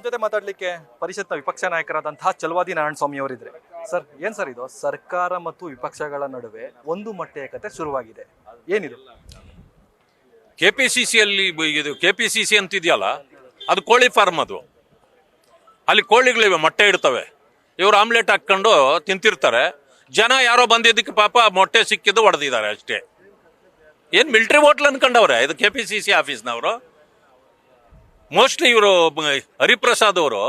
ಜೊತೆ ಮಾತಾಡ್ಲಿಕ್ಕೆ ಪರಿಷತ್ನ ವಿಪಕ್ಷ ನಾಯಕರಾದಂತಹ ಚಲವಾದಿ ನಾರಾಯಣಸ್ವಾಮಿ ಅವರಿದ್ರೆ. ಸರ್, ಏನ್ ಸರ್ ಇದು ಸರ್ಕಾರ ಮತ್ತು ವಿಪಕ್ಷಗಳ ನಡುವೆ ಒಂದು ಮಟ್ಟೆಯ ಕತೆ ಶುರುವಾಗಿದೆ, ಏನಿದು? ಕೆಪಿಸಿಸಿಯಲ್ಲಿ ಇದು ಕೆಪಿಸಿಸಿ ಅಂತಿದೆಯಲ್ಲ, ಅದು ಕೋಳಿ ಫಾರ್ಮ್. ಅದು ಅಲ್ಲಿ ಕೋಳಿಗಳಿವೆ, ಮೊಟ್ಟೆ ಇಡ್ತವೆ. ಇವರು ಆಮ್ಲೆಟ್ ಹಾಕೊಂಡು ತಿಂತಿರ್ತಾರೆ. ಜನ ಯಾರೋ ಬಂದಿದ್ದಕ್ಕೆ ಪಾಪ ಮೊಟ್ಟೆ ಸಿಕ್ಕಿದ್ದು ಹೊಡೆದಿದ್ದಾರೆ ಅಷ್ಟೇ. ಏನು ಮಿಲಿಟರಿ ಹೋಟ್ಲ್ ಅನ್ಕೊಂಡವ್ರೆ ಇದು ಕೆಪಿಸಿಸಿ ಆಫೀಸ್ನವರು? ಮೋಸ್ಟ್ಲಿ ಇವರು ಹರಿಪ್ರಸಾದ್ ಅವರು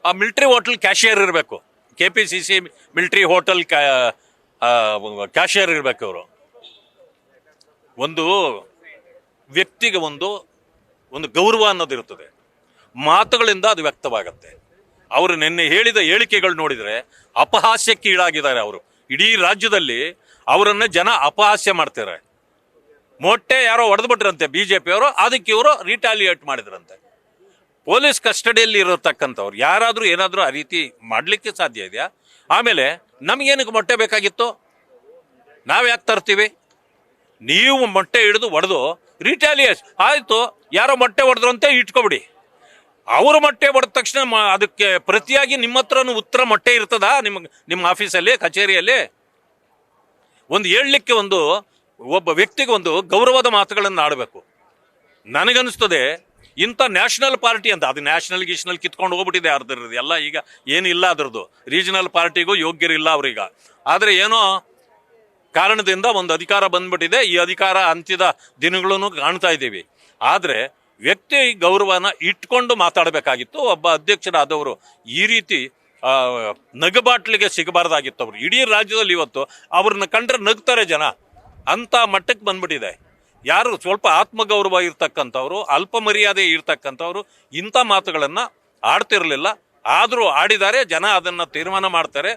ಆ ಮಿಲಿಟರಿ ಹೋಟೆಲ್ ಕ್ಯಾಶಿಯರ್ ಇರಬೇಕು. ಕೆಪಿಸಿಸಿ ಮಿಲಿಟರಿ ಹೋಟೆಲ್ ಕ್ಯಾಶಿಯರ್ ಇರಬೇಕು ಇವರು. ಒಂದು ವ್ಯಕ್ತಿಗೆ ಒಂದು ಗೌರವ ಅನ್ನೋದಿರುತ್ತದೆ, ಮಾತುಗಳಿಂದ ಅದು ವ್ಯಕ್ತವಾಗತ್ತೆ. ಅವರು ನಿನ್ನೆ ಹೇಳಿದ ಹೇಳಿಕೆಗಳು ನೋಡಿದರೆ ಅಪಹಾಸ್ಯಕ್ಕೆ ಈಡಾಗಿದ್ದಾರೆ. ಅವರು ಇಡೀ ರಾಜ್ಯದಲ್ಲಿ ಅವರನ್ನ ಜನ ಅಪಹಾಸ್ಯ ಮಾಡ್ತಾರೆ. ಮೊಟ್ಟೆ ಯಾರೋ ಹೊಡೆದ್ಬಿಟ್ರಂತೆ ಬಿಜೆಪಿಯವರು, ಅದಕ್ಕೆ ಇವರು ರಿಟಾಲಿಯೇಟ್ ಮಾಡಿದ್ರಂತೆ. ಪೊಲೀಸ್ ಕಸ್ಟಡಿಯಲ್ಲಿ ಇರತಕ್ಕಂಥವ್ರು ಯಾರಾದರೂ ಏನಾದರೂ ಆ ರೀತಿ ಮಾಡಲಿಕ್ಕೆ ಸಾಧ್ಯ ಇದೆಯಾ? ಆಮೇಲೆ ನಮಗೇನಕ್ಕೆ ಮೊಟ್ಟೆ ಬೇಕಾಗಿತ್ತು? ನಾವು ಯಾಕೆ ತರ್ತೀವಿ? ನೀವು ಮೊಟ್ಟೆ ಹಿಡಿದು ಹೊಡೆದು ರಿಟಾಲಿಯೇಟ್ ಆಯಿತು, ಯಾರೋ ಮೊಟ್ಟೆ ಹೊಡೆದ್ರಂತೆ ಇಟ್ಕೊಬಿಡಿ. ಅವರು ಮೊಟ್ಟೆ ಹೊಡೆದ ತಕ್ಷಣ ಅದಕ್ಕೆ ಪ್ರತಿಯಾಗಿ ನಿಮ್ಮ ಹತ್ರನೂ ಉತ್ತರ ಮೊಟ್ಟೆ ಇರ್ತದ ನಿಮ್ಮ ಆಫೀಸಲ್ಲಿ, ಕಚೇರಿಯಲ್ಲಿ? ಒಂದು ಹೇಳಲಿಕ್ಕೆ ಒಬ್ಬ ವ್ಯಕ್ತಿಗೆ ಒಂದು ಗೌರವದ ಮಾತುಗಳನ್ನು ಆಡಬೇಕು. ನನಗನ್ನಿಸ್ತದೆ ಇಂಥ ನ್ಯಾಷನಲ್ ಪಾರ್ಟಿ ಅಂತ, ಅದು ನ್ಯಾಷನಲ್ ಕಿತ್ಕೊಂಡು ಹೋಗ್ಬಿಟ್ಟಿದೆ ಅರ್ಧದ್ದು ಎಲ್ಲ. ಈಗ ಏನಿಲ್ಲ ಅದರದ್ದು, ರೀಜನಲ್ ಪಾರ್ಟಿಗೂ ಯೋಗ್ಯರಿಲ್ಲ ಅವ್ರೀಗ. ಆದರೆ ಏನೋ ಕಾರಣದಿಂದ ಒಂದು ಅಧಿಕಾರ ಬಂದ್ಬಿಟ್ಟಿದೆ. ಈ ಅಧಿಕಾರ ಅಂತ್ಯದ ದಿನಗಳನ್ನು ಕಾಣ್ತಾ ಇದ್ದೀವಿ. ಆದರೆ ವ್ಯಕ್ತಿ ಗೌರವನ ಇಟ್ಕೊಂಡು ಮಾತಾಡಬೇಕಾಗಿತ್ತು. ಒಬ್ಬ ಅಧ್ಯಕ್ಷರಾದವರು ಈ ರೀತಿ ನಗಬಾಟ್ಲಿಗೆ ಸಿಗಬಾರ್ದಾಗಿತ್ತು. ಅವರು ಇಡೀ ರಾಜ್ಯದಲ್ಲಿ ಇವತ್ತು ಅವ್ರನ್ನ ಕಂಡ್ರೆ ನಗ್ತಾರೆ ಜನ, ಅಂತ ಮಟ್ಟಕ್ಕೆ ಬಂದ್ಬಿಟ್ಟಿದೆ. ಯಾರು ಸ್ವಲ್ಪ ಆತ್ಮಗೌರವ ಇರ್ತಕ್ಕಂಥವ್ರು, ಅಲ್ಪ ಮರ್ಯಾದೆ ಇರ್ತಕ್ಕಂಥವ್ರು ಇಂಥ ಮಾತುಗಳನ್ನು ಆಡ್ತಿರಲಿಲ್ಲ. ಆದರೂ ಆಡಿದ್ದಾರೆ. ಜನ ಅದನ್ನು ತೀರ್ಮಾನ ಮಾಡ್ತಾರೆ.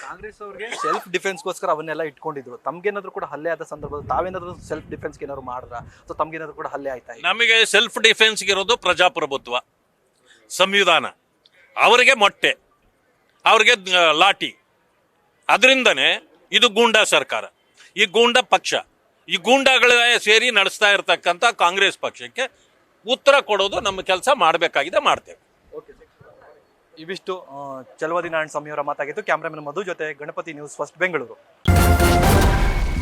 ಕಾಂಗ್ರೆಸ್ ಅವ್ರಿಗೆ ಸೆಲ್ಫ್ ಡಿಫೆನ್ಸ್ಗೋಸ್ಕರ ಅವನ್ನೆಲ್ಲ ಇಟ್ಕೊಂಡಿದ್ರು. ತಮ್ಗೇನಾದ್ರು ಕೂಡ ಹಲ್ಲೆ ಆದ ಸಂದರ್ಭದಲ್ಲಿ ತಾವೇನಾದ್ರೂ ಸೆಲ್ಫ್ ಡಿಫೆನ್ಸ್ಗೆ ಏನಾದ್ರು ಮಾಡಿದ್ರ ಅಥವಾ ತಮ್ಗೇನಾದ್ರು ಕೂಡ ಹಲ್ಲೆ ಆಯ್ತಾ? ನಮಗೆ ಸೆಲ್ಫ್ ಡಿಫೆನ್ಸ್ಗಿರೋದು ಪ್ರಜಾಪ್ರಭುತ್ವ, ಸಂವಿಧಾನ. ಅವರಿಗೆ ಮೊಟ್ಟೆ, ಅವ್ರಿಗೆ ಲಾಠಿ. ಅದರಿಂದನೇ ಇದು ಗೂಂಡಾ ಸರ್ಕಾರ, ಈ ಗೂಂಡಾ ಪಕ್ಷ, ಈ ಗೂಂಡಾಗಳ ಸೇರಿ ನಡೆಸ್ತಾ ಇರ್ತಕ್ಕಂಥ ಕಾಂಗ್ರೆಸ್ ಪಕ್ಷಕ್ಕೆ ಉತ್ತರ ಕೊಡೋದು ನಮ್ಮ ಕೆಲಸ. ಮಾಡಬೇಕಾಗಿದೆ, ಮಾಡ್ತೇವೆ. ಇವಿಷ್ಟು ಚಲವಾದಿ ನಾರಾಯಣಸ್ವಾಮಿ ಅವರ ಮಾತಾಗಿತ್ತು. ಕ್ಯಾಮ್ರಾಮನ್ ಮಧು ಜೊತೆ Ganapati, news first, Bengaluru.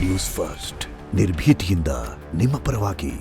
News first, ನಿರ್ಭೀತಿಯಿಂದ ನಿಮ್ಮ ಪರವಾಗಿ.